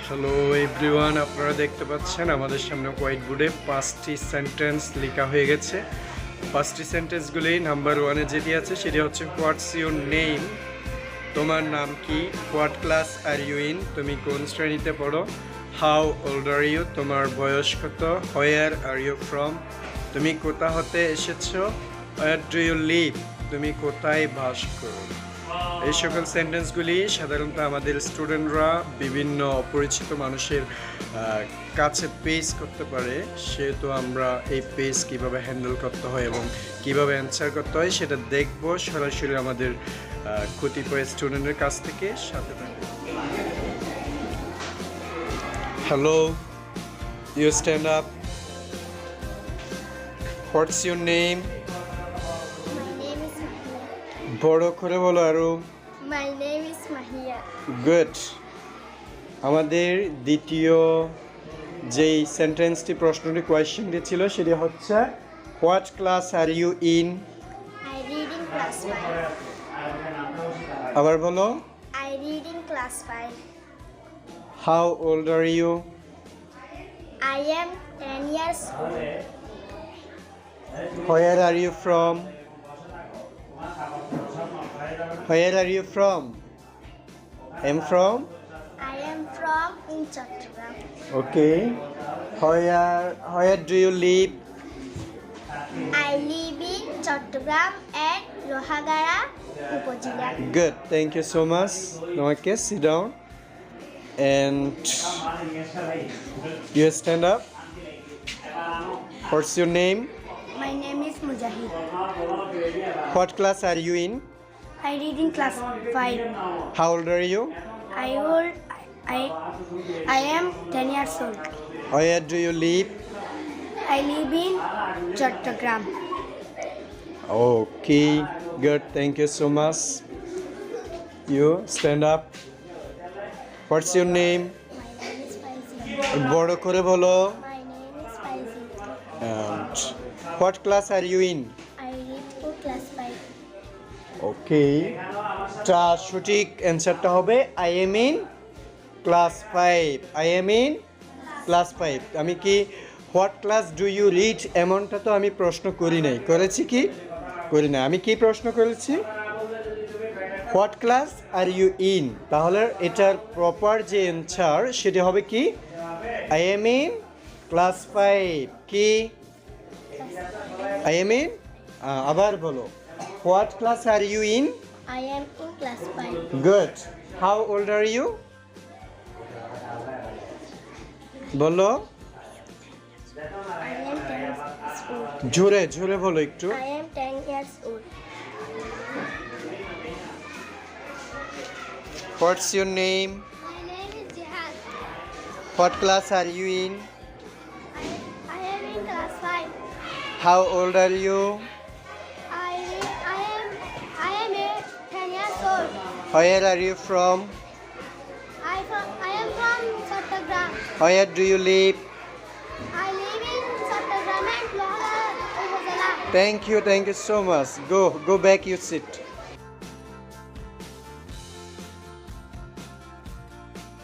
Hello everyone, আপনারা দেখতে পাচ্ছেন আমাদের সামনে হোয়াইট বোর্ডে 5টি সেন্টেন্স লেখা হয়ে গেছে। 5টি সেন্টেন্সগুলি নাম্বার 1-এ যেটি আছে সেটি হচ্ছে হোয়াটস ইউর নেম, তোমার নাম কি। What class are you in, তুমি কোন শ্রেণীতে পড়ো। হাউ ওল্ড আর ইউ, তোমার বয়স কত। হোয়ার আর ইউ ফ্রম, তুমি কোথা হতে এসেছো। হোয়ার ডু ইউ লিভ, তুমি কোথায় বাস করো। এই সকল সেন্টেন্সগুলি সাধারণত আমাদের স্টুডেন্টরা বিভিন্ন অপরিচিত মানুষের কাছে পেশ করতে পারে, সেহেতু আমরা এই পেজ কিভাবে হ্যান্ডেল করতে হয় এবং কিভাবে অ্যান্সার করতে হয় সেটা দেখব সরাসরি আমাদের কতিপয় স্টুডেন্টের কাছ থেকে। সাথে থাকবে। Hello, you stand up. What's your name? বড় করে বলো আরো। My name is Mahia. গুড। আমাদের দ্বিতীয় যেই সেন্টেন্সটি প্রশ্নটি কোয়েশ্চেনটি ছিল সেটি হচ্ছে what class are you in. I read in class 5. আবার বলো। I read in class 5. How old are you? I am 10 years old. Where are you from? Where are you from? I'm from. I am from in Chattogram. Okay. Where do you live? I live in Chattogram and Lohagara Upojila. Good. Thank you so much. Now I can sit down and you stand up. What's your name? My name is Mujahid. What class are you in? I read in class 5. How old are you? I am 10 years old. Where do you live? I live in Chattogram. Okay. Good. Thank you so much. You stand up. What's your name? My name is Faizi. বড় করে বলো। My name is Faizi. And what class are you in? I read to class 5. ওকে, তা সঠিক অ্যান্সারটা হবে I am in class 5। I am in class 5। আমি কি what class do you read এমনটা তো আমি প্রশ্ন করি নাই, করেছি কি? করি না। আমি কি প্রশ্ন করেছি? What class are you in. তাহলে এটার প্রপার যে অ্যান্সার সেটা হবে কি আই এম ইন ক্লাস 5। কি আই এম ইন? আবার বলো। What class are you in? I am in class 5. Good. How old are you? বলো। I am 10 years old. জোরে জোরে বলো একটু। I am 10 years old. What's your name? My name is Jihad. What class are you in? I am in class 5. How old are you? I am 10 years old. Where are you from? I am from Chattogram. Where do you live? I live in Chattogram and Lohagara Upojila. Thank you so much. Go back, you sit.